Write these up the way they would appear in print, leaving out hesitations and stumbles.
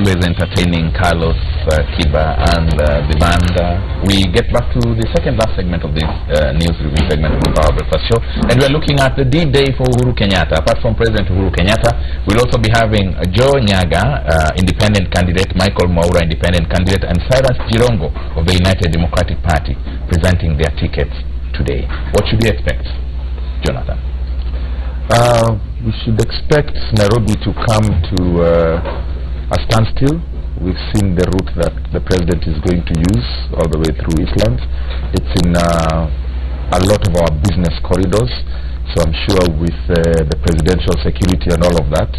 always entertaining Carlos, Kiba, and the band. We get back to the second last segment of this news review segment of the Power Breakfast Show, and we are looking at the D-Day for Uhuru Kenyatta. Apart from President Uhuru Kenyatta, we'll also be having Joe Nyaga, independent candidate, Michael Mwaura, independent candidate, and Cyrus Jirongo of the United Democratic Party presenting their tickets today. What should we expect, Jonathan? We should expect Nairobi to come to a standstill. We've seen the route that the president is going to use all the way through Eastlands. It's in a lot of our business corridors, so I'm sure with the presidential security and all of that,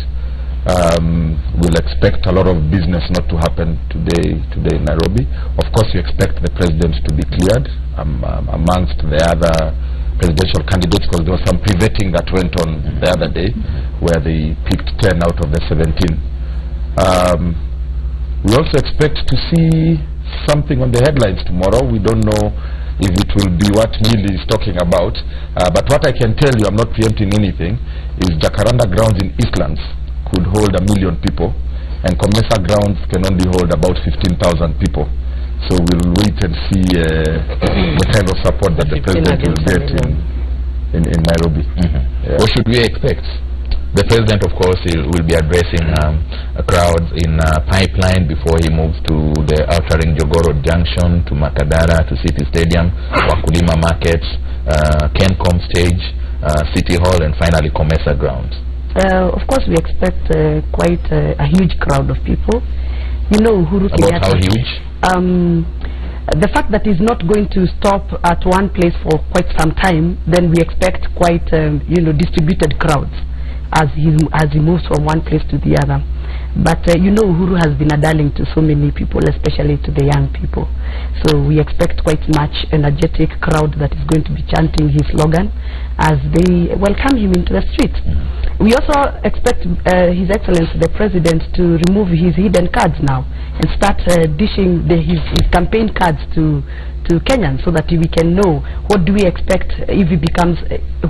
we'll expect a lot of business not to happen today in Nairobi. Of course, you expect the president to be cleared amongst the other presidential candidates, because there was some pre-vetting that went on the other day where they picked 10 out of the 17. We also expect to see something on the headlines tomorrow. We don't know if it will be what Neil is talking about, but what I can tell you, I'm not preempting anything, is Jacaranda grounds in Eastlands could hold 1 million people, and Comesa grounds can only hold about 15,000 people. So we'll wait and see the kind of support that the president will get in Nairobi. What should we expect? The president, of course, will be addressing crowds in Pipeline before he moves to the Outering Jogoro Junction, to Makadara, to City Stadium, Wakulima Markets, Kencom Stage, City Hall, and finally Comesa Grounds. Of course, we expect quite a huge crowd of people. You know, Uhuru Kenyatta. About how huge? The fact that he's not going to stop at one place for quite some time, then we expect quite distributed crowds as he moves from one place to the other. But Uhuru has been a darling to so many people, especially to the young people. So we expect quite much energetic crowd that is going to be chanting his slogan as they welcome him into the streets. We also expect His Excellency the President to remove his hidden cards now and start dishing his campaign cards to Kenyans, so that we can know what do we expect if he becomes,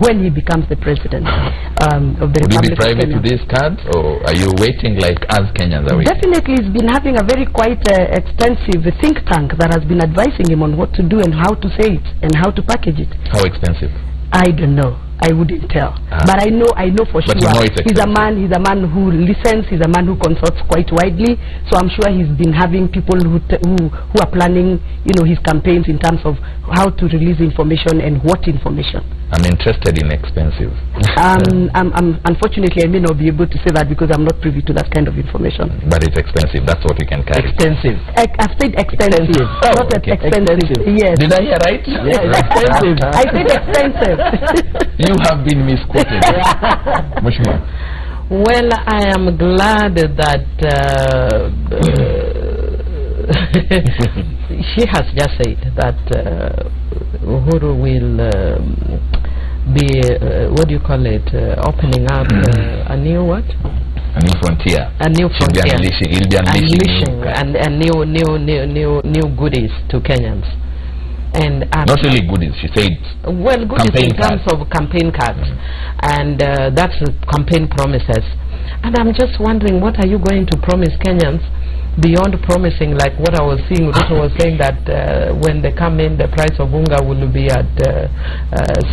when he becomes the president of the Republic of Kenya. Will he be private to these cards, or are you waiting like us Kenyans are waiting? Definitely, he's been having a very quite extensive think tank that has been advising him on what to do and how to say it and how to package it. How expensive? I don't know. I wouldn't tell. But I know for sure. You know he's a man who listens, he's a man who consults quite widely. So I'm sure he's been having people who are planning, his campaigns in terms of how to release information and what information. I'm interested in expensive. Unfortunately, I may not be able to say that because I'm not privy to that kind of information. But it's expensive. That's what we can carry. Expensive. I've said expensive. Oh, not okay. expensive. Yes. Did I hear right? Yes, expensive. I said expensive. You have been misquoted. Well, I am glad that she has just said that Uhuru will be, what do you call it, opening up a new what? A new frontier. A new frontier. He'll be unleashing and new goodies to Kenyans. And not really goodies, she said. Well, goodies in terms of campaign cards, and that's campaign promises. And I'm just wondering, what are you going to promise Kenyans beyond promising, like what I was seeing? Ruto was saying that when they come in, the price of unga will be at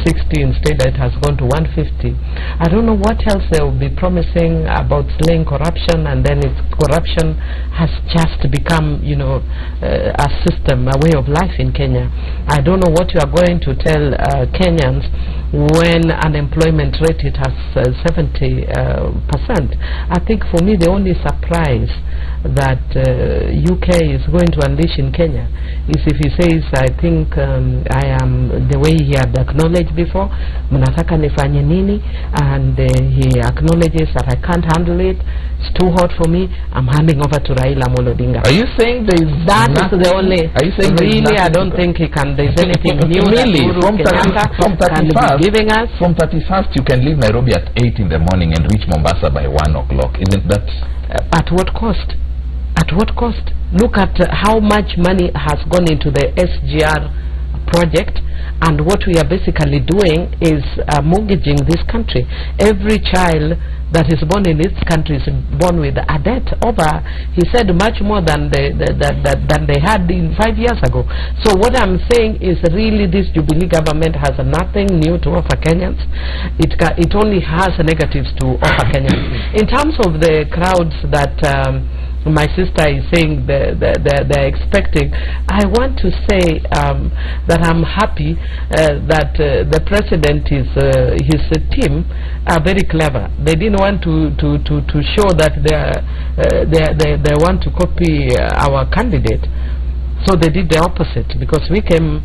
60 instead. It has gone to 150. I don't know what else they will be promising about slaying corruption, and then corruption has just become, a system, a way of life in Kenya. I don't know what you are going to tell Kenyans when unemployment rate it has 70%. I think for me the only surprise that UK is going to unleash in Kenya is if he says, I think I am, the way he had acknowledged before, mnataka nifanye nini, and he acknowledges that I can't handle it, it's too hot for me, I'm handing over to Raila Amolo Odinga. Are you saying there is that is the only, are you saying really I don't think he can, there's anything new really from 31st giving us. From 31st you can leave Nairobi at 8 in the morning and reach Mombasa by 1 o'clock, isn't that? At what cost? At what cost? Look at how much money has gone into the SGR project, and what we are basically doing is mortgaging this country. Every child that is born in this country is born with a debt over, he said, much more than they had in 5 years ago. So what I'm saying is really this Jubilee government has nothing new to offer Kenyans. It only has negatives to offer Kenyans. In terms of the crowds that my sister is saying they're expecting, I want to say that I'm happy that the president his team are very clever. They didn't want to show that they want to copy our candidate, so they did the opposite, because we came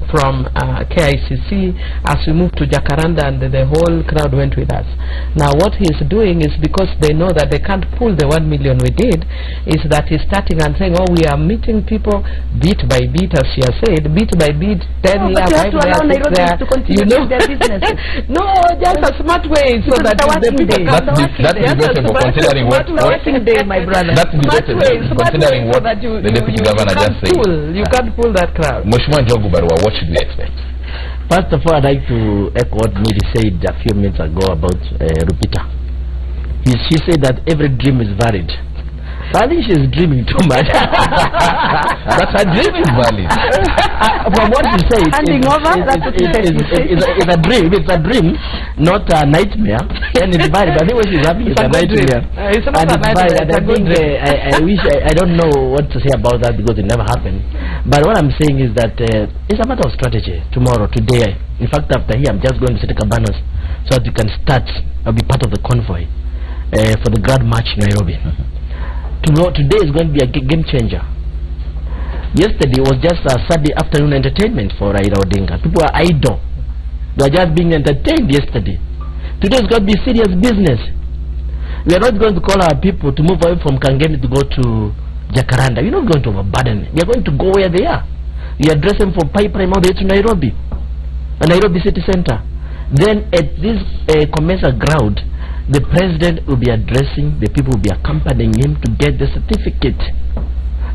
from KICC as we moved to Jacaranda, and the whole crowd went with us. Now what he's doing is, because they know that they can't pull the 1 million we did, is that he's starting and saying, oh, we are meeting people bit by bit, as she has said, bit by bit, 10 years, 5 years, to continue their business. No, just a smart way, so that the people that's debatable, considering what day, my brother. That's debatable, considering what the deputy governor just said. You can't pull that crowd. Mheshimiwa Njogu Barua, what should we expect? First of all, I'd like to echo what Miri said a few minutes ago about Rupita. She said that every dream is valid. I think she's dreaming too much. But her dream is valid. From what she says, handing over, it's a dream. It's a dream, not a nightmare. And it's valid. But I think what she's having is a nightmare. It's not a nightmare. And I think I wish I don't know what to say about that, because it never happened. But what I'm saying is that it's a matter of strategy. Tomorrow, today, in fact, after here, I'm just going to set cabanas so that you can start. I'll be part of the convoy for the Grand March in Nairobi. Today is going to be a game changer. Yesterday was just a Saturday afternoon entertainment for Raila Odinga. People are idle. They are just being entertained yesterday. Today is going to be serious business. We are not going to call our people to move away from Kangemi to go to Jacaranda. We're not going to overburden them. We are going to go where they are. We address them from pipeline all the way to Nairobi, Nairobi city center. Then at this Comesa ground, the president will be addressing, the people will be accompanying him to get the certificate.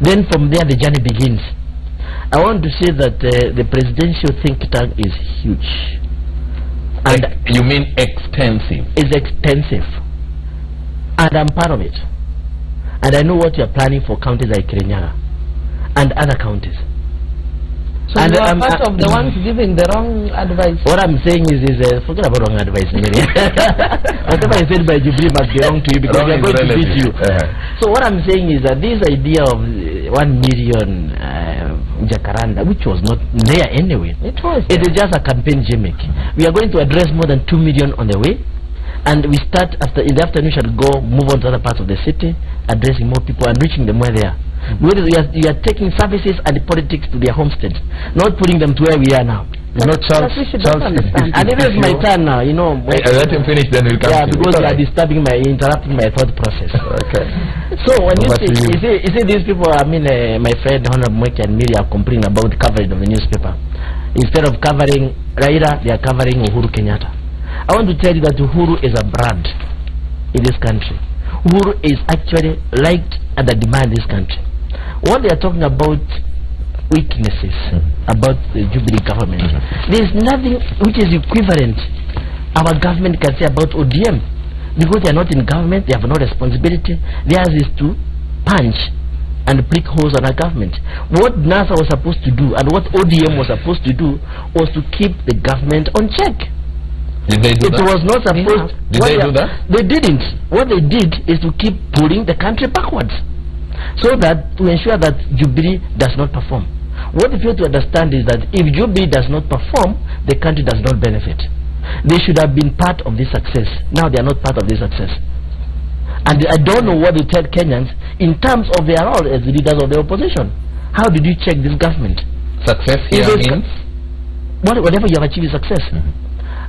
Then from there the journey begins. I want to say that the presidential think tank is huge. And you mean extensive? It's extensive. And I'm part of it. And I know what you're planning for counties like Kirinyaga and other counties. So you are part of the ones giving the wrong advice. What I'm saying is forget about wrong advice, Miriam. Whatever I said by Jubilee must be wrong to you, because they're going to beat you. So what I'm saying is that this idea of 1 million Jacaranda, which was not there anyway, it is just a campaign gimmick. We are going to address more than 2 million on the way, and we start in the afternoon. We shall move on to other parts of the city, addressing more people and reaching them where they are. You are taking services and politics to their homesteads, not putting them to where we are now. You know, Charles, and it is my turn now, you know. Let him finish, then we'll come to because you are interrupting my thought process. Okay. So when you see these people, I mean, my friend Honorable Mweke and Miri are complaining about the coverage of the newspaper. Instead of covering Raila, they are covering Uhuru Kenyatta. I want to tell you that Uhuru is a brand in this country. Uhuru is actually liked and admired in this country. What they are talking about weaknesses about the Jubilee government, there is nothing which is equivalent our government can say about ODM, because they are not in government, they have no responsibility. Theirs is to punch and prick holes on our government. What NASA was supposed to do and what ODM was supposed to do was to keep the government on check. Did they do that? It was not supposed. Did they do that? They didn't. What they did is to keep pulling the country backwards, so that to ensure that Jubilee does not perform. What they fail to understand is that if Jubilee does not perform, the country does not benefit. They should have been part of this success. Now they are not part of this success. And I don't know what they tell Kenyans in terms of their role as the leaders of the opposition. How did you check this government? Success here means? Whatever you have achieved is success.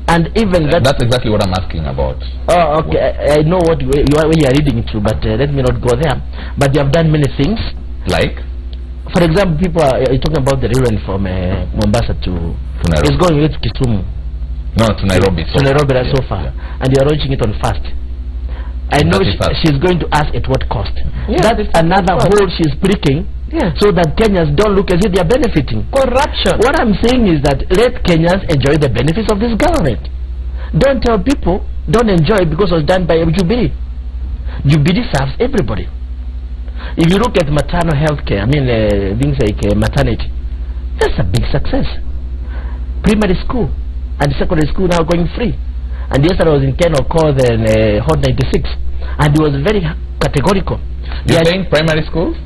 And even that's exactly what I'm asking about. Oh, okay. I know what you are reading through, but let me not go there. But you have done many things. Like? For example, people are talking about the railway from Mombasa to Nairobi. It's going to Kisumu. No, to Nairobi. To Nairobi so far. And you are launching it on fast. I know she's going to ask at what cost. Yeah, that's another hole she's pricking. Yeah. So that Kenyans don't look as if they are benefiting. Corruption. What I'm saying is that let Kenyans enjoy the benefits of this government. Don't tell people don't enjoy because it was done by Jubilee. Jubilee serves everybody. If you look at maternal health care, I mean things like maternity, that's a big success. Primary school and secondary school now going free. And yesterday I was in Ken Okoth and Hot 96, and he was very categorical. You're saying primary schools?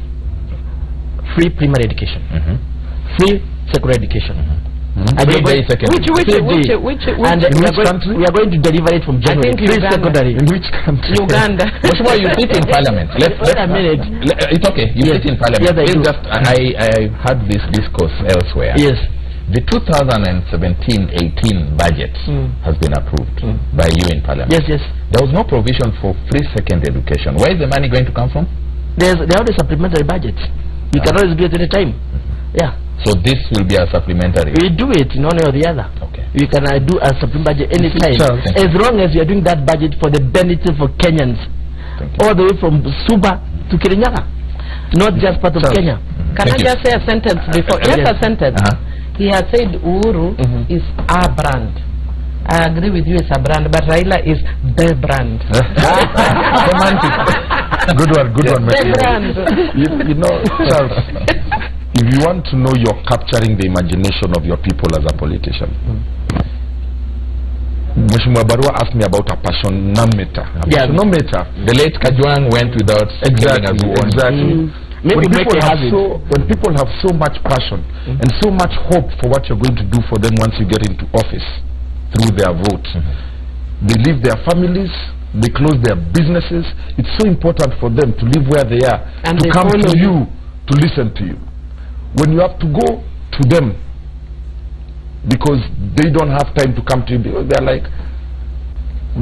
Free primary education, free secondary education. And Free day secondary. And we are going to deliver it from January. Free secondary. In which country? Uganda. Mheshimiwa, you sit in parliament. Wait a minute. It's okay. You sit in parliament. Yes, I had this discourse elsewhere. Yes. The 2017-18 budget has been approved by you in parliament. Yes, yes. There was no provision for free secondary education. Where is the money going to come from? There are already supplementary budgets. You can always do it any time. Yeah. So this will be a supplementary. We do it in one way or the other. Okay. You can do a supplementary budget any time, as long as you are doing that budget for the benefit for Kenyans, all the way from Suba to Kirinyaga, not just part of Kenya. Can I just say a sentence before? Just a sentence. He has said Uhuru is our brand. I agree with you, it's a brand, but Raila is the brand. Romantic. Good one, good one. The brand. You know, Charles, if you want to know you're capturing the imagination of your people as a politician, Mheshimiwa Barua asked me about a passionometer. Passionometer. The late Kajwang went without exactly. Maybe when people have so much passion and so much hope for what you're going to do for them once you get into office through their vote, they leave their families, they close their businesses. It's so important for them to live where they are, and to come to you, to listen to you. When you have to go to them because they don't have time to come to you, because they're like,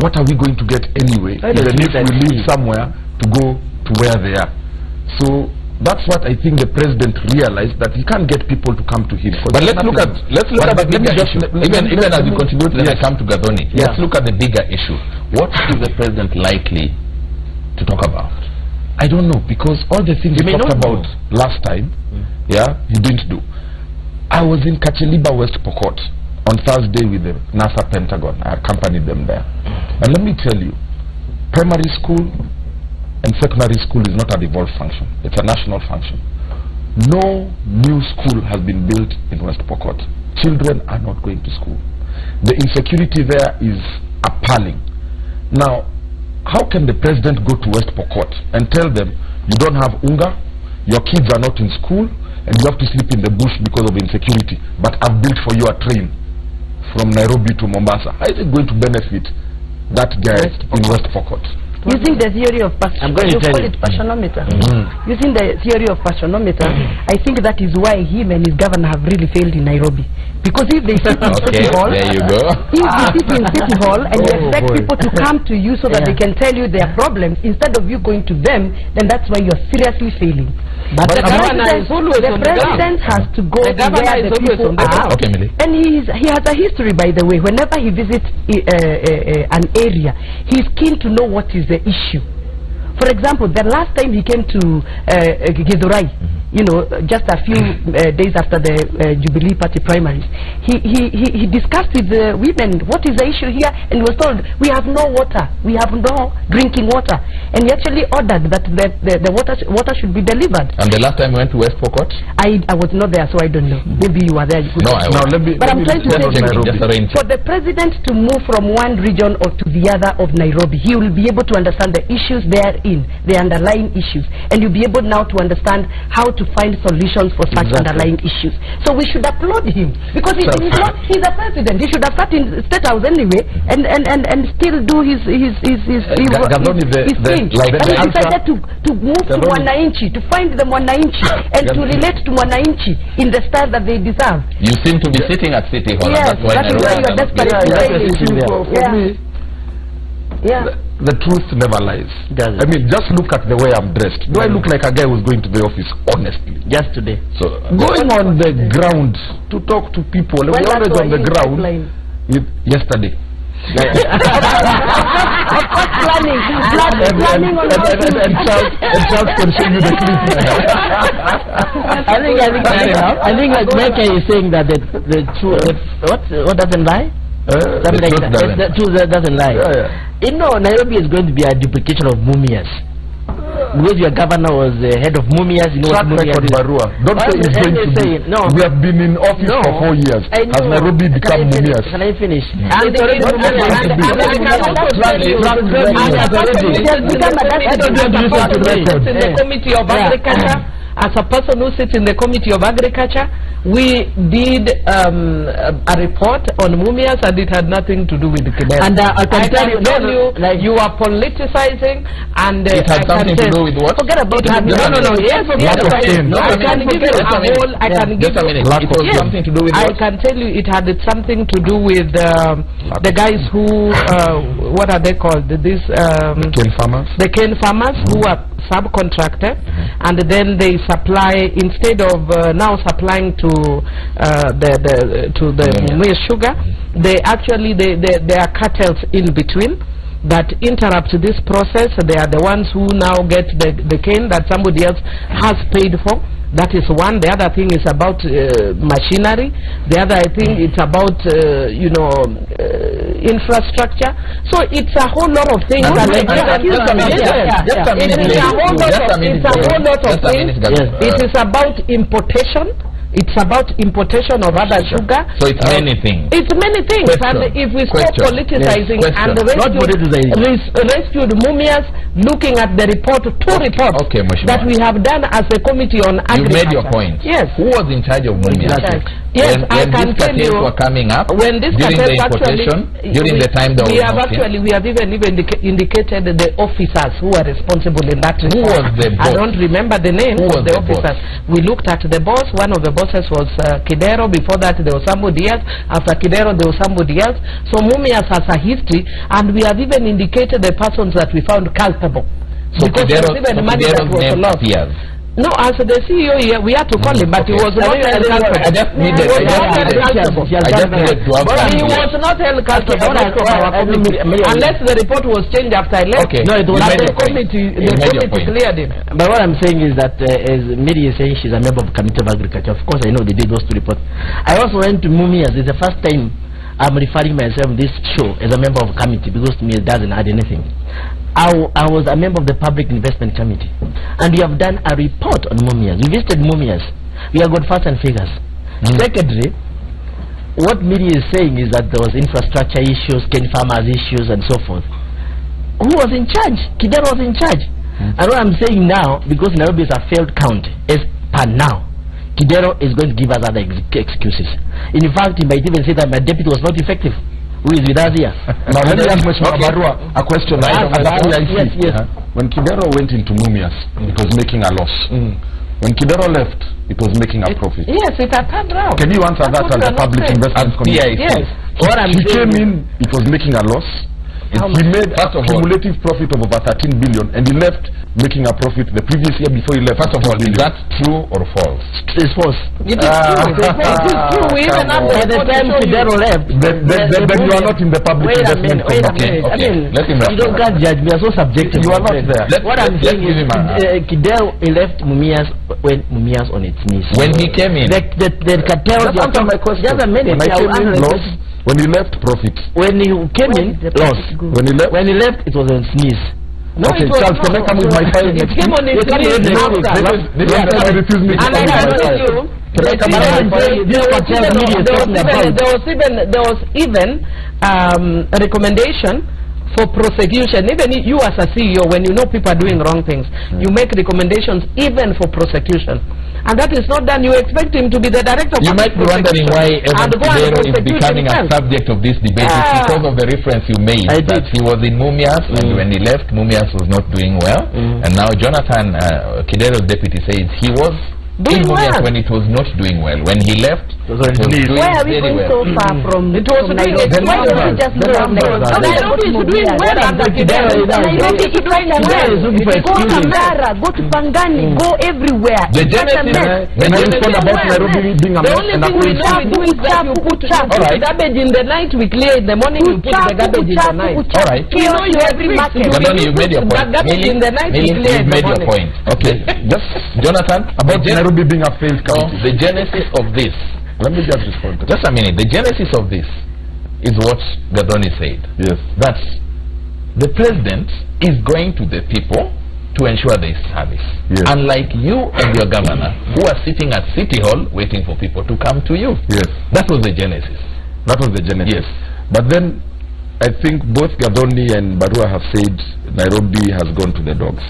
what are we going to get anyway, even if we leave somewhere to go to where they are? So that's what I think the president realized, that he can't get people to come to him. But let's look at the bigger issue. Even as we continue to come to Gathoni, let's look at the bigger issue. What is the president likely to talk about? I don't know, because all the things he talked about last time, he didn't do. I was in Kacheliba, West Pokot on Thursday with the NASA Pentagon. I accompanied them there. And let me tell you, primary school and secondary school is not a devolved function. It's a national function. No new school has been built in West Pokot. Children are not going to school. The insecurity there is appalling. Now, how can the president go to West Pokot and tell them, you don't have unga, your kids are not in school, and you have to sleep in the bush because of insecurity, but I've built for you a train from Nairobi to Mombasa? How is it going to benefit that guy in West Pokot? Using the theory of passionometer. Using the theory of passionometer, I think that is why him and his governor have really failed in Nairobi. Because if they sit in City Hall, there you go. If they sit in City Hall and you expect people to come to you so that they can tell you their problems instead of you going to them, then that's why you're seriously failing. But the president has to go to where the people are. And he has a history, by the way. Whenever he visits an area, he's keen to know what is the issue. For example, the last time he came to Githurai, you know, just a few days after the Jubilee Party primaries, he discussed with the women what is the issue here, and he was told, we have no water, we have no drinking water, and he actually ordered that the water should be delivered. And the last time we went to West Pokot? I was not there, so I don't know. Maybe you were there. You could but I'm trying to say, for the president to move from one region or to the other of Nairobi, he will be able to understand the issues therein, the underlying issues, and you'll be able now to understand how to find solutions for such underlying issues. So we should applaud him, because he's a president. He should have sat in State House anyway and still do his thing. But he decided to move to Mwananchi, to find the Mwananchi and to relate to Mwananchi in the style that they deserve. You seem to be sitting at City Hall. Yes, that is why you're desperate to the truth never lies. I mean, just look at the way I'm dressed. Do I look like a guy who's going to the office? Honestly, just today. So going on the ground to talk to people. We're always on the ground. Yesterday. planning on and Charles can show you the clip. I think like Meke is saying that the truth, what doesn't lie? Something like that. The truth doesn't lie. You know, Nairobi is going to be a duplication of Mumias. Because your governor was head of Mumias, you know what Mumias is. Barua. Don't say it's going to be. No. We have been in office for 4 years. Has Nairobi become Mumias? Can I finish? And the Committee of Agriculture. As a person who sits in the Committee of Agriculture, we did a report on Mumias, and it had nothing to do with the Kidero. And I can tell you, you are politicizing, and it had something to do with what? Forget about it. No. Yes, I can give you a whole. I can give you. It something to do with I can tell you, it had something to do with the guys who, what are they called? These cane farmers. The cane farmers who are subcontracted, and then they supply, instead of now supplying to the maize sugar, they actually there are cartels in between that interrupt this process. They are the ones who now get the cane that somebody else has paid for. That is one. The other thing is about machinery. The other, I think, it's about infrastructure. So it's a whole lot of things. It's a whole lot of things. It is about importation. It's about importation of other sugar. So it's many things. It's many things. Question. And if we stop politicizing and rescued Mumias, looking at the report, two reports that we have done as a committee on agriculture. You made your point. Yes. Who was in charge of Mumias? Yes, I when can tell you. Were coming up when this during the importation, during the time that we have even indicated the officers who are responsible in that report. Who was the boss? I don't remember the name of the officers. We looked at the boss. One of the bosses was Kidero. Before that, there was somebody else. After Kidero, there was somebody else. So Mumias has a history, and we have even indicated the persons that we found culpable. So Kidero's name appears. No, as the CEO here, we had to call him, but he was not held culpable. I just needed to he was not held culpable unless the report was changed after I left. Okay. No, it was the committee cleared him. But what I'm saying is that as Mary is saying, she's a member of Committee of Agriculture. Of course, I know they did those two reports. I also went to Mumias. It's the first time I'm referring myself this show as a member of a committee, because to me it doesn't add anything. I was a member of the Public Investment Committee, and we have done a report on Mumias. We visited Mumias. We have got facts and figures. Secondly, what Miri is saying is that there was infrastructure issues, cane farmers issues, and so forth. Who was in charge? Kidero was in charge. And what I'm saying now, because Nairobi is a failed county, is per now, Kidero is going to give us other excuses. In fact, he might even say that my deputy was not effective. Who is with us here? Now let me ask Mheshimiwa Barua a question. Yes. When Kidero went into Mumias, it was making a loss. When Kidero left, it was making a profit. Yes, it had turned around. Can you answer that as a public investment committee? Yes. He came in, it was making a loss. He made a cumulative profit of over 13 billion, and he left making a profit the previous year before he left. First of all, is that true or false? It's false. It is true. It is true. We even have by the time Kidero left, then you are not in the public investment committee. I mean, you can't judge. We are so subjective. You are not there. What I'm saying is, Kidero left Mumias when Mumias on its knees. When he came in, the cartel. Just answer my question. Just a minute. When I came in, loss. When he left, profit. When he came in, loss. When he left, it was on its knees. No, okay, Charles, can I come with my file? It came on its knees after. There was even a recommendation for prosecution. Even you as a CEO, when you know people are doing wrong things, you make recommendations even for prosecution. And that is not done. You expect him to be the director of. You might be wondering why Evan Kidero is becoming a subject of this debate. It's because of the reference you made that he was in Mumias, and when he left, Mumias was not doing well. And now Jonathan, Kidero's deputy, says he was doing Mumias when it was not doing well. When he left, it was doing where are we going so far from? It was Nairobi. Why don't we just know Nairobi is doing well under Kidero. Nairobi is doing well. Go to Mara, go to Pangani, go everywhere. The genesis about Nairobi being a mess. The only thing we do is that you put garbage in the night, we clear in the morning, you put the garbage in the night. Alright. You know you every market. You made your point. Garbage in the night, we clear in the morning. You made your point. Okay. Just Jonathan, about Nairobi being a failed county. The genesis of this. Let me just respond to that. Just a minute. The genesis of this is what Gathoni said. Yes. That's the president is going to the people to ensure there is service. Yes. Unlike you and your governor, who are sitting at City Hall waiting for people to come to you. Yes. That was the genesis. That was the genesis. Yes. But then, I think both Gathoni and Barua have said Nairobi has gone to the dogs.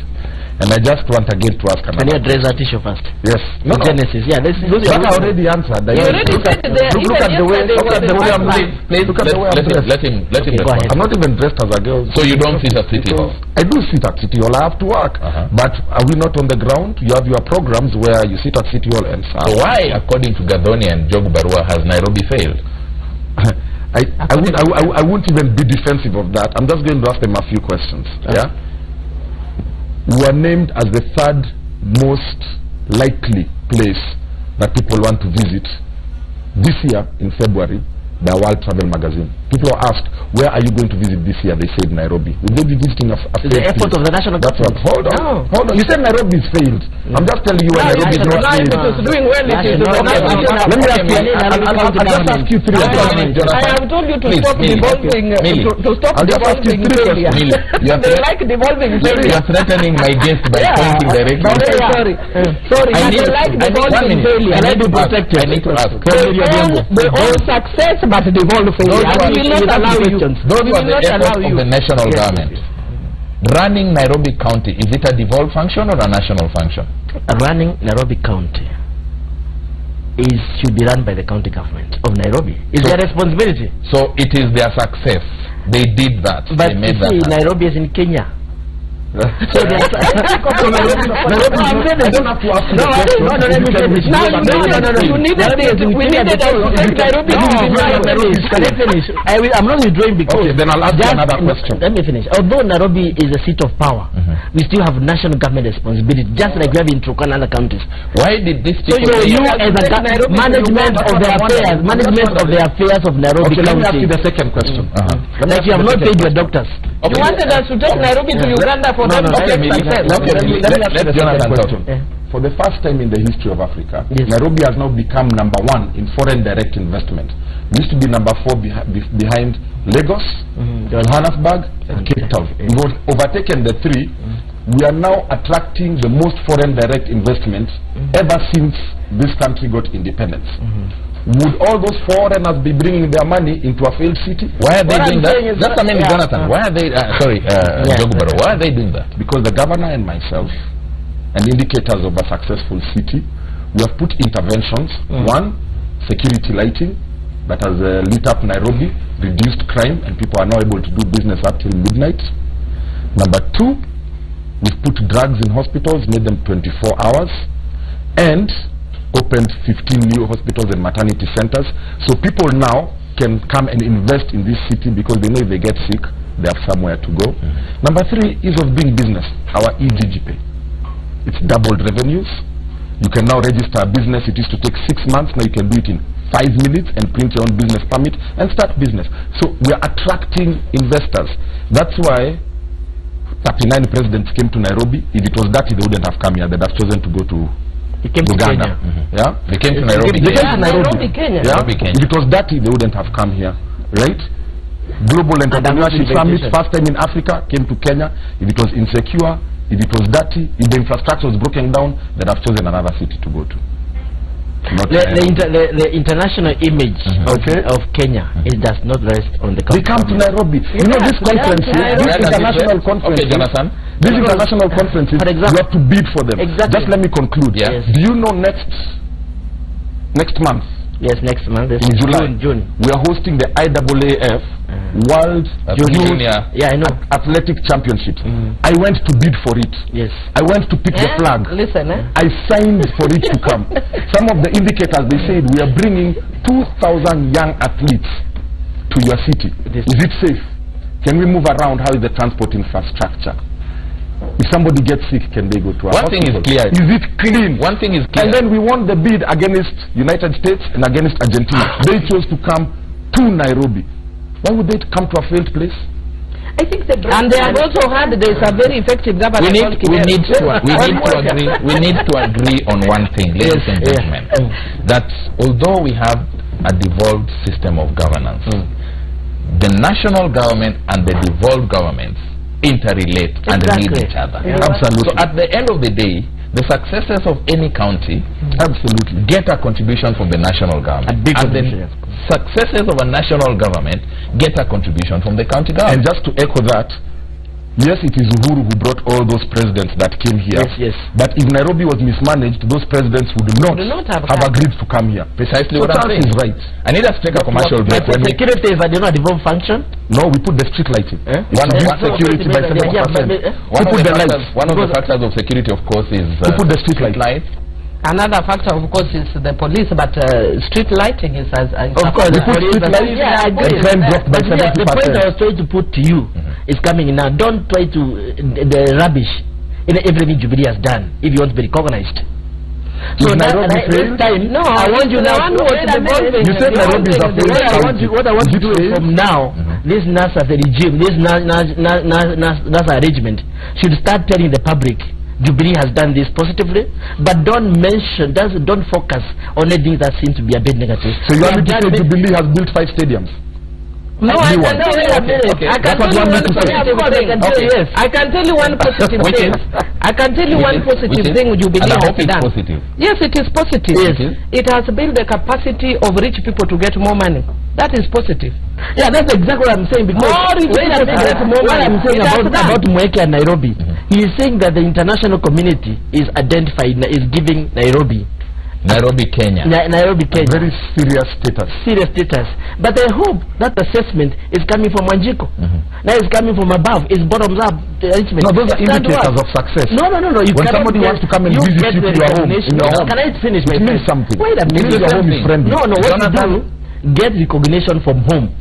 And I just want again to ask Can you address that issue first? Yes. No, Genesis. Yeah, let's go. That I already answered. You already said there. Look at the way. Look at the way I'm dressed. Please, Look at the way I'm dressed. let him Okay, go ahead. I'm not even dressed as a girl. So you don't sit at City Hall? I do sit at City Hall. I have to work. But are we not on the ground? You have your programs where you sit at City Hall and serve. So why, according to Gathoni and Jogu Barua, has Nairobi failed? I won't even be defensive of that. I'm just going to ask them a few questions. Yeah. We are named as the third most likely place that people want to visit this year in February by World Travel Magazine. People are asked, where are you going to visit this year? They said Nairobi. Will they be visiting the effort of the national government? Hold on. Hold on. You said Nairobi is failed. I'm just telling you why Nairobi is not failed. It is doing well. It is Let me ask you. I'll just ask you three questions. I have told you to stop devolving. To stop devolving failure. They like devolving failure. You are threatening my guest by pointing directly. Sorry. They like devolving failure. Can I be protected? I need to ask. They all success but devolve failure. We will not allow you. Those were the efforts of the national government. Running Nairobi County, is it a devolved function or a national function? Running Nairobi County should be run by the county government of Nairobi. It's their responsibility. So it is their success. They did that. But they made you see, Nairobi is in Kenya. So they are I'm not withdrawing because then I'll ask you another question. Let me finish. Although Nairobi is a seat of power, we still have national government responsibility, just like we have in Turkana and other counties. Why did this people you as a management of the affairs of Nairobi County? Let me ask you the County. second question. Like you have not paid your doctors. You wanted us to take Nairobi to Uganda for that. Let me ask you the second question. For the first time in the history of Africa, Nairobi has now become number 1 in foreign direct investment. We used to be number 4 behind Lagos, Johannesburg, and Cape Town. We've overtaken the 3. We are now attracting the most foreign direct investment ever since this country got independence. Would all those foreigners be bringing their money into a failed city? Why are they doing that? Just a minute, Jonathan. Why are they, Jogu Barua, why are they doing that? Because the governor and myself, and indicators of a successful city, we have put interventions. 1, security lighting that has lit up Nairobi, reduced crime, and people are now able to do business up till midnight. Number 2, we've put drugs in hospitals, made them 24 hours, and opened 15 new hospitals and maternity centers, so people now can come and invest in this city because they know if they get sick, they have somewhere to go. Number 3, ease of doing business. Our eDigiPay, it's doubled revenues. You can now register a business. It used to take 6 months. Now you can do it in 5 minutes and print your own business permit and start business. So we are attracting investors. That's why 39 presidents came to Nairobi. If it was dirty, they wouldn't have come here. They'd have chosen to go to It came Uganda. to Kenya. Yeah, They came to Nairobi. They came to Nairobi. Kenya. Yeah? Nairobi, Kenya. If it was dirty, they wouldn't have come here, right? Global Entrepreneurship Summit, first time in Africa, came to Kenya. If it was insecure, if it was dirty, if the infrastructure was broken down, they'd have chosen another city to go to. Not The international image of Kenya, it does not rest on the country. They come to Nairobi. You know, this conferences, these international conferences, Jonathan. these international conferences, For example, you have to bid for them. Exactly. Just let me conclude. Yeah. Do you know next month? Yes, next month. In July, June. we are hosting the IAAF World Junior Yeah, I know. Athletic Championship. I went to bid for it. Yes. I went to pick the flag. Listen, I signed for it to come. Some of the indicators, they said we are bringing 2,000 young athletes to your city. Is it safe? Can we move around? How is the transport infrastructure? If somebody gets sick, can they go to a One thing is hospital? clear. Is it clean? One thing is clear. And then we won the bid against United States and against Argentina. They chose to come to Nairobi. Why would they come to a failed place? I think the and they have also had there is a very effective government. We need to agree on one thing, ladies and gentlemen, that although we have a devolved system of governance, the national government and the devolved governments interrelate and need each other. Absolutely. So at the end of the day, the successes of any county absolutely get a contribution from the national government. A big and the contribution. successes of a national government get a contribution from the county government. And just to echo that, yes, it is Uhuru who brought all those presidents that came here. Yes, yes. But if Nairobi was mismanaged, those presidents would not have agreed to come here. Precisely So what I'm saying. Charles is right. I need us to take a commercial break. But security is a devolved function. No, we put the street lighting. One security by 70%. One of the factors of security, of course, is we put the street light. Another factor, of course, is the police, but street lighting is as of course, we put street lighting and crime dropped by 70%. The point I was trying to put to you is coming in now. Don't try to the rubbish in everything Jubilee has done if you want to be recognized. So Is that, Nairobi this failed? time, No, I want you now. You said Nairobi is a failed What I want to do is from now, this NASA regime, this NASA arrangement should start telling the public Jubilee has done this positively, but don't mention, don't focus on anything that seems to be a bit negative. So you want me to say Jubilee has built 5 stadiums? No, I can tell you I can tell you one positive thing. I can tell you one positive thing. I can tell you one positive thing Jubilee has done. Positive. Yes, it is positive. Yes. It has built the capacity of rich people to get more money. That is positive. Yeah, that's exactly what I'm saying. Because what I'm saying about Mweke and Nairobi, he is saying that the international community is identified, is giving Nairobi, Kenya. Nairobi, Kenya, Very serious status. serious status. But I hope that assessment is coming from Wanjiko. Now it's coming from above. It's bottoms up arrangement. No, those are indicators of success. No. You When somebody wants to come and visit you to your home, in your home, can I finish my it means friend? something. Wait a It minute. means your home is friendly. No, what Jonathan, you do, get recognition from home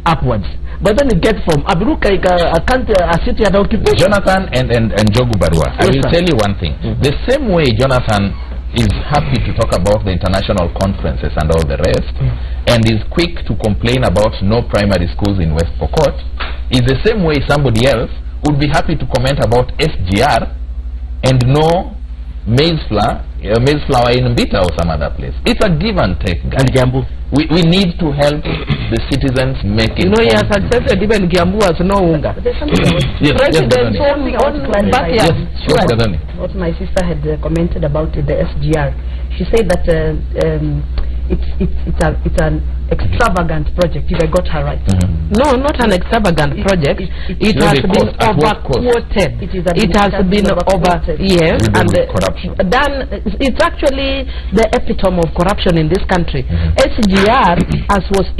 upwards. But then you get from Aburuka, a city and occupation. Jonathan and Jogu Barua, I Yes, will sir. tell you one thing. The same way Jonathan is happy to talk about the international conferences and all the rest, and is quick to complain about no primary schools in West Pokot, is the same way somebody else would be happy to comment about SGR and no maize flour in Mbita or some other place. It's a give and take, guys. And Jambu. We need to help the citizens make it. You know, he has accepted even Kiambu as no unga. President on backyard. What my sister had commented about the SGR. She said that it's an extravagant project, if I got her right. No, not an extravagant project. It has been overquoted. It has been over, yes, and done. It's actually the epitome of corruption in this country. SGR, as was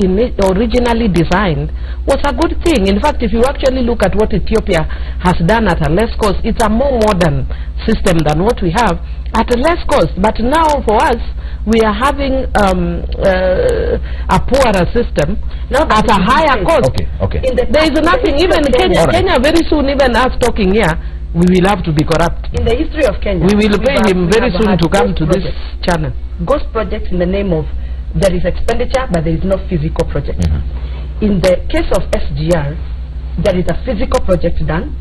originally designed, was a good thing. In fact, if you actually look at what Ethiopia has done at a less cost, it's a more modern system than what we have at a less cost. But now for us, we are having a poorer system at a higher cost. Okay. There is nothing, even Kenya very soon, even us talking here, we will have to be corrupt. In the history of Kenya, we will pay him very soon to come to this channel. Ghost projects in the name of there is expenditure, but there is no physical project. In the case of SGR, there is a physical project done,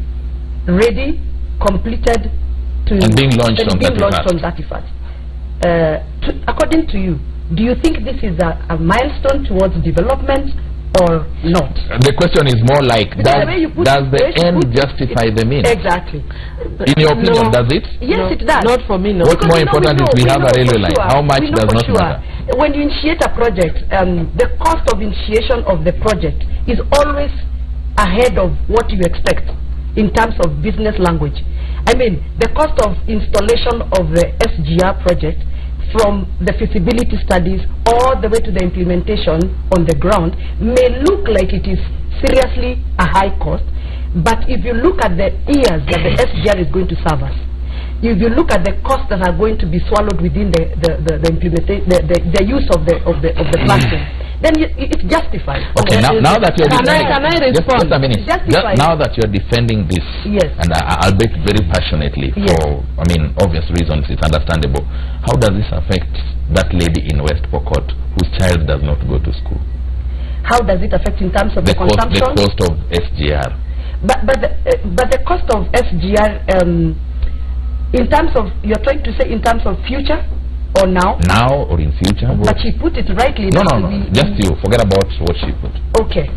ready, completed, and being launched on 31st. According to you, do you think this is a milestone towards development or not? The question is more like, does the end justify the means? Exactly. In your opinion, does it? Yes, it does. Not for me, no. What's more important is we have a railway line. How much does not matter? When you initiate a project, the cost of initiation of the project is always ahead of what you expect in terms of business language. I mean, the cost of installation of the SGR project from the feasibility studies all the way to the implementation on the ground may look like it is seriously a high cost, but if you look at the years that the SGR is going to serve us, if you look at the costs that are going to be swallowed within the implementation, the use of the platform, then it's justified. Okay, now that you're defending, can I respond? Just a minute. Now that you're defending this, yes, and albeit very passionately for, I mean, obvious reasons, it's understandable. How does this affect that lady in West Pokot whose child does not go to school? How does it affect in terms of the consumption? The cost of SGR. But the cost of SGR, in terms of, you're trying to say in terms of future or now? Now or in future? But she put it rightly. No. Just you. Forget about what she put. Okay.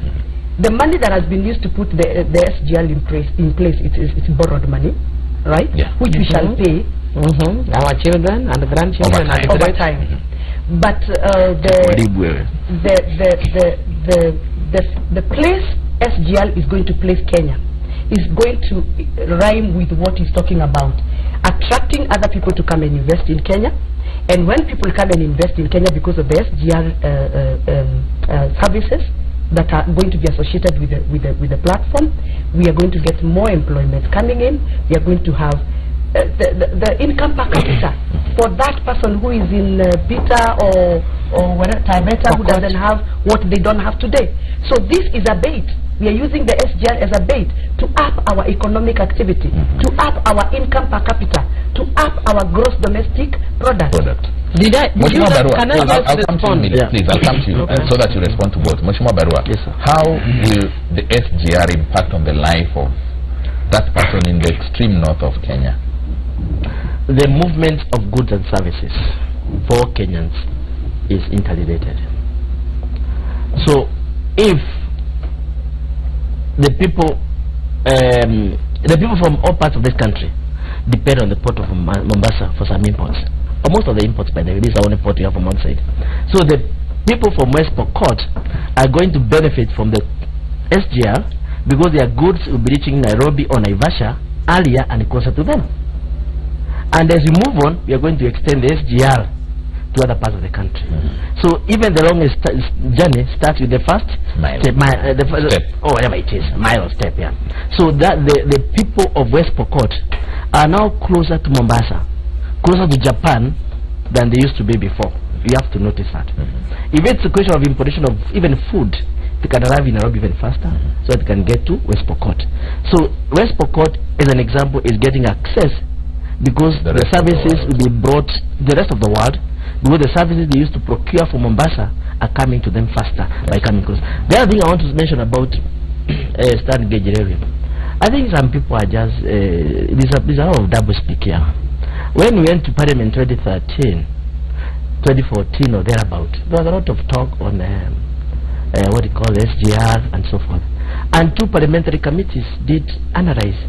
the money that has been used to put the SGR in place, it's borrowed money, right? Yeah. Which we shall pay. Our children and grandchildren over time. But the place SGR is going to place Kenya is going to rhyme with what he's talking about, attracting other people to come and invest in Kenya. And when people come and invest in Kenya because of the SGR services that are going to be associated with the platform, we are going to get more employment coming in. We are going to have the income per capita for that person who is in Bita or Tibeta, who doesn't have what they don't have today. So this is a bait. We are using the SGR as a bait to up our economic activity, to up our income per capita, to up our gross domestic product. Did you Barua, I'll come to you, please. I'll come to you so that you respond to both. Mheshimiwa Barua, yes, sir. How will the SGR impact on the life of that person in the extreme north of Kenya? The movement of goods and services for Kenyans is interrelated. So if the people from all parts of this country depend on the port of Mombasa for some imports, or most of the imports, by the way, this is the only port we have from one side. So the people from West Pokot are going to benefit from the SGR because their goods will be reaching Nairobi or Naivasha earlier and closer to them. And as we move on, we are going to extend the SGR to other parts of the country. So even the longest journey starts with the first mile. Oh, whatever it is, mile or step, yeah. So that the people of West Pokot are now closer to Mombasa, closer to Japan than they used to be before. You have to notice that. If it's a question of importation of even food, they can arrive in Nairobi even faster, so they can get to West Pokot. So West Pokot, as an example, is getting access because the services will be brought the rest of the world, because the services they used to procure from Mombasa are coming to them faster by coming close. The other thing I want to mention about Stan Gauge Railway, I think some people are just there's a lot of double speak here. When we went to Parliament 2013, 2014 or thereabout, there was a lot of talk on what you call SGR and so forth, and two parliamentary committees did analyze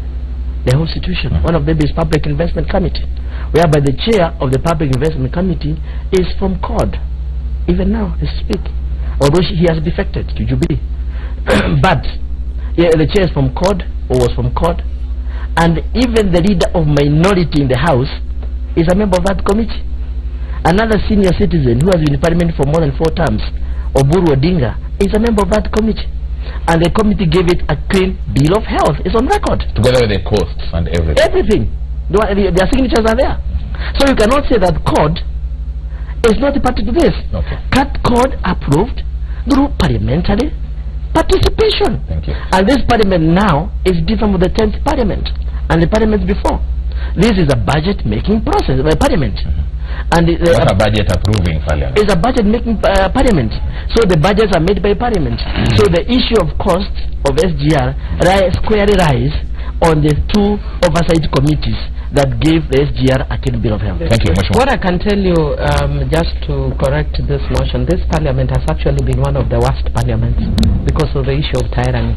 the whole situation. One of them is Public Investment Committee, whereby the chair of the Public Investment Committee is from CORD, even now, they speak, although he has defected to Jubilee. But yeah, the chair is from CORD, or was from CORD, and even the leader of minority in the House is a member of that committee. Another senior citizen who has been in Parliament for more than 4 terms, Oburu Odinga, is a member of that committee. And the committee gave it a clean bill of health. It's on record. Together with the costs and everything. Everything. Their signatures are there. So you cannot say that CORD is not a party to this. Okay. CORD approved through parliamentary participation. Thank you. And this parliament now is different with the 10th parliament and the parliament before. This is a budget making process by parliament. And not a budget approving parliament. It's a budget making parliament. So the budgets are made by parliament. So the issue of costs of SGR squarely lies on the 2 oversight committees that gave the SGR a clean bill of health. Thank you. What I can tell you, just to correct this notion, this parliament has actually been one of the worst parliaments because of the issue of tyranny.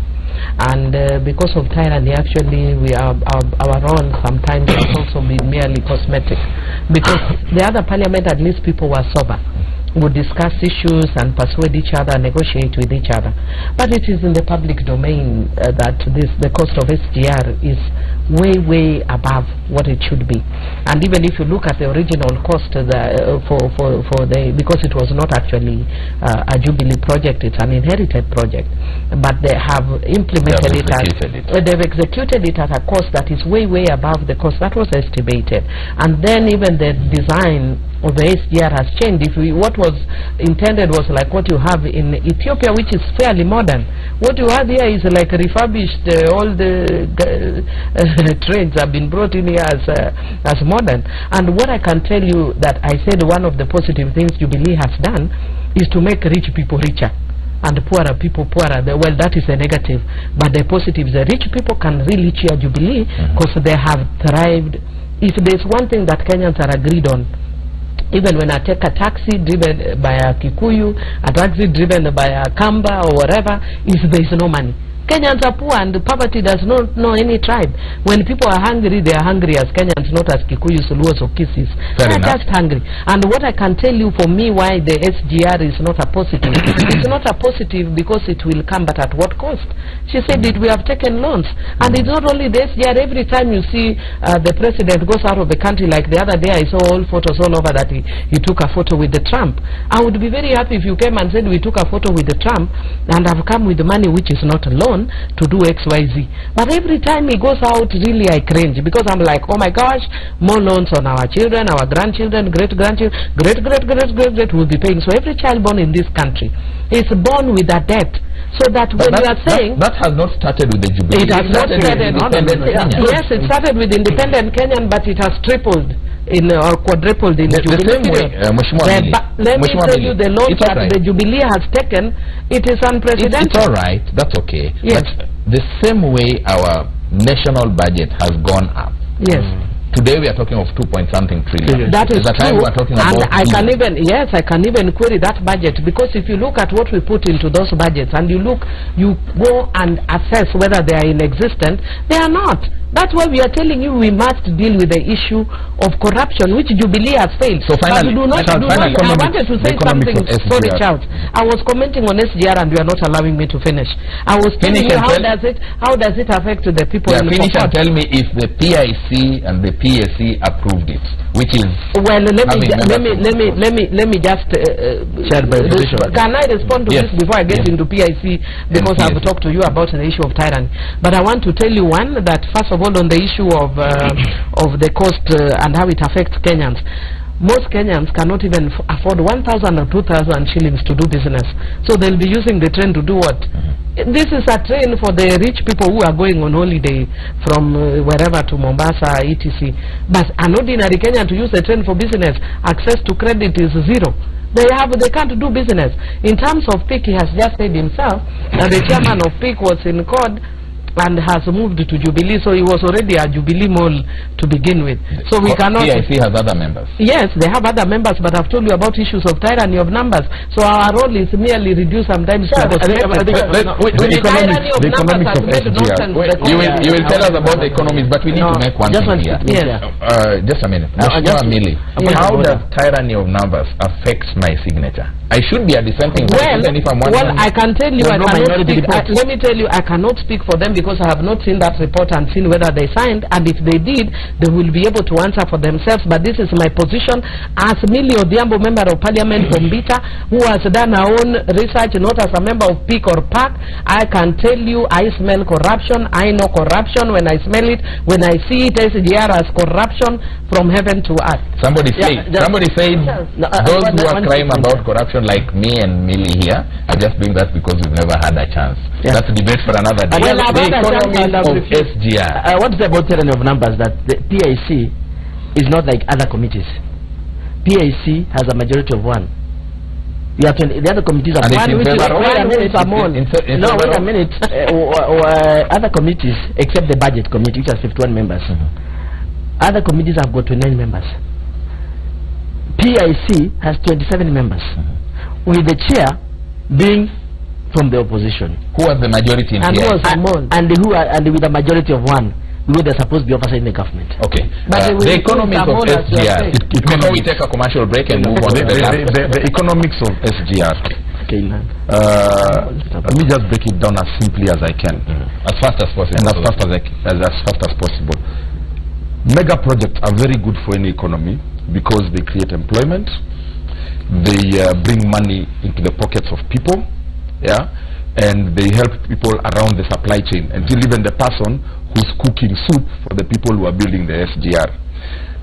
And because of tyranny, actually, our role sometimes has also been merely cosmetic. Because the other parliament, at least people were sober, would discuss issues and persuade each other, negotiate with each other. But it is in the public domain that the cost of SGR is way above what it should be. And even if you look at the original cost because it was not actually a Jubilee project, it's an inherited project, but they have implemented they've executed it at a cost that is way above the cost that was estimated. And then even the design of the SGR has changed. What was intended was like what you have in Ethiopia, which is fairly modern. What you have here is like refurbished. All the trains have been brought in here as modern. And what I can tell you that I said one of the positive things Jubilee has done is to make rich people richer and poorer people poorer. Well, that is a negative, but the positive is the rich people can really cheer Jubilee because they have thrived. If there's one thing that Kenyans are agreed on, Even when I take a taxi driven by a Kikuyu, a taxi driven by a Kamba or whatever, there is no money. Kenyans are poor and poverty does not know any tribe. When people are hungry, they are hungry as Kenyans, not as Kikuyus, Luos or Kisses. They are just hungry. And what I can tell you for me why the SGR is not a positive, it's not a positive because it will come, but at what cost? She said that we have taken loans. And it's not only the SGR, every time you see the president goes out of the country, like the other day I saw all photos all over that he took a photo with the Trump. I would be very happy if you came and said we took a photo with the Trump and have come with the money which is not a loan to do XYZ. But every time he goes out, really I cringe because I'm like, oh my gosh, more loans on our children, our grandchildren, great-grandchildren, great will be paying. So every child born in this country is born with a debt. So that when you are saying... That has not started with the Jubilee. It has not started with independent Kenyan. Yes, it started with independent Kenyan, but it has tripled in or quadrupled in the Jubilee period. Let me tell you, the loan that the Jubilee has taken, it is unprecedented. It's all right. That's okay. Yes. But the same way our national budget has gone up. Yes. Today we are talking of 2-point-something trillion. That is true. Time we are talking and about I can even query that budget, because if you look at what we put into those budgets and you go and assess whether they are in existence, they are not. That's why we are telling you we must deal with the issue of corruption, which Jubilee has failed. So finally, I wanted to say something. Sorry, Charles. I was commenting on SGR and you are not allowing me to finish. I was telling you how does it affect the people in finish and tell me if the PIC and the PSC approved it, which is well. Let me just can I respond to this before I get into PIC, because I've talked to you about the issue of tyranny. But I want to tell you one, that first of all, on the issue of the cost and how it affects Kenyans. Most Kenyans cannot even afford 1,000 or 2,000 shillings to do business. So they'll be using the train to do what? This is a train for the rich people who are going on holiday from wherever to Mombasa, etc. But an ordinary Kenyan to use the train for business, access to credit is zero. They can't do business. In terms of PIC, he has just said himself that the chairman of PIC was in court and has moved to Jubilee, so he was already a Jubilee mole to begin with. So we cannot... PIC has other members. Yes, they have other members, but I've told you about issues of tyranny of numbers. So our role is merely reduced sometimes. The economics of SGR. You will tell us about the economics, but we need to make one thing here. Just a minute. How does tyranny of numbers affect my signature? I should be a dissenting voice, even if I'm one. Well, I can tell you, let me tell you, I cannot speak for them because I have not seen that report and seen whether they signed, and if they did, they will be able to answer for themselves. But this is my position as Millie Odhiambo, member of parliament from Bita, who has done her own research, not as a member of PIC or PAC. I can tell you, I smell corruption. I know corruption when I smell it. When I see it, SGR as corruption from heaven to earth. Somebody said those who are crying about corruption, like me and Millie here, are just doing that because we've never had a chance. That's a debate for another day. Well, the economy of SGR. What is about tyranny of numbers? That the PIC is not like other committees. PIC has a majority of one. You have the other committees are one, which is wait a minute. Other committees, except the budget committee, which has 51 members. Other committees have got 29 members. PIC has 27 members, with the chair being from the opposition. Who was the majority in PIC? And with a majority of one, who they're supposed to be oversight in the government. Okay. But the economics of SGR. Before we take a commercial break and move on to the economics of SGR. Okay, let me just break it down as simply as I can, as fast as possible, and as fast as possible. Mega projects are very good for any economy because they create employment, they bring money into the pockets of people, and they help people around the supply chain until even the person who's cooking soup for the people who are building the SGR.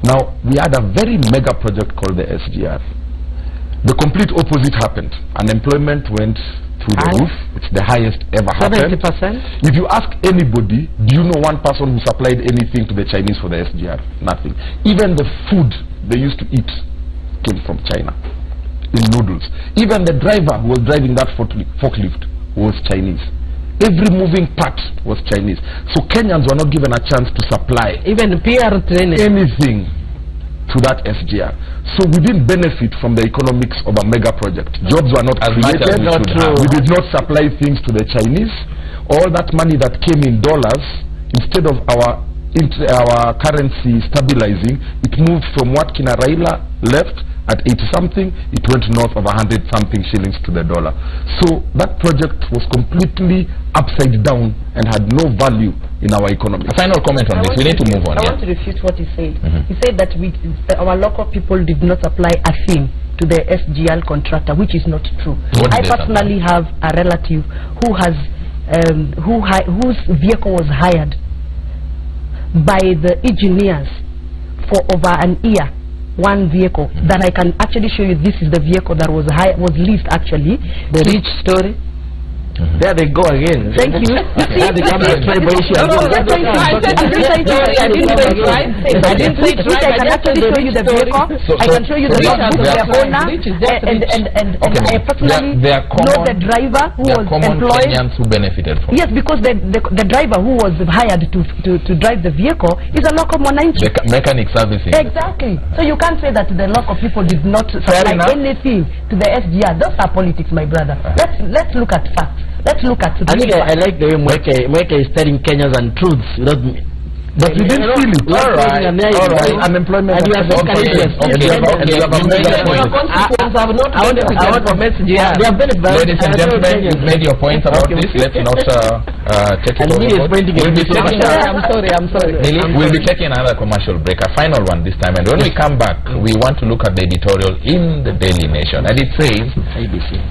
Now, we had a very mega project called the SGR. The complete opposite happened. Unemployment went through the roof. It's the highest ever happened. 70%. If you ask anybody, do you know one person who supplied anything to the Chinese for the SGR? Nothing. Even the food they used to eat came from China, in noodles. Even the driver who was driving that forklift was Chinese. Every moving part was Chinese. So Kenyans were not given a chance to supply even PR training, anything to that SGR. So we didn't benefit from the economics of a mega project. Jobs were not As much as created. we should have. We did not supply things to the Chinese. All that money that came in dollars, instead of our currency stabilizing, it moved from what Kina Raila left at 80-something, it went north of 100-something shillings to the dollar. So that project was completely upside down and had no value in our economy. A final comment on this. We need to move on. I want to refute what he said. He said that our local people did not supply a thing to the SGL contractor, which is not true. I personally have a relative who has whose vehicle was hired by the engineers for over an year. One vehicle that I can actually show you. This is the vehicle that was leased actually. The rich story. There they go again. Thank you. I didn't say it right. I can actually show you the vehicle. I can show you the logbook, the owner, and I personally know the driver who was employed. Kenyans who benefited from. Yes, because the driver who was hired to drive the vehicle is a local mwananchi. Mechanic servicing. Exactly. So you can't say that the local people did not supply anything to the SGR. Those are politics, my brother. Let's look at facts. Let's look at. I think I like the way Mweke is telling Kenyans and truths without. But we didn't feel it. All right. Unemployment. And you have Okay. made your point. Ladies and gentlemen, you've made your point about this. Let's not take it over. I'm sorry. We'll be taking another commercial break, a final one this time. And when we come back, we want to look at the editorial in the Daily Nation. And it says, ABC.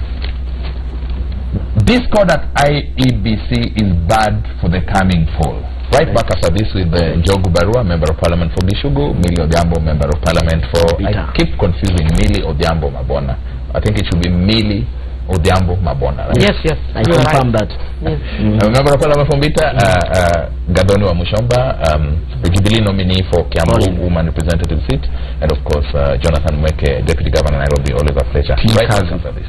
Discord at IEBC is bad for the coming fall. Right back after this with Njogu Barua, Member of Parliament for Gishugu, Millie Odhiambo, Member of Parliament for... I keep confusing Millie Odhiambo Mabona. I think it should be Millie Odhiambo Mabona, right? Yes, I confirm that. Yes. Member of Parliament from Bita, Gadoni wa Mushomba, the Jubilee nominee for Kiambu Woman Representative seat, and of course Jonathan Mweke, Deputy Governor Nairobi, Oliver Fletcher. Right after this.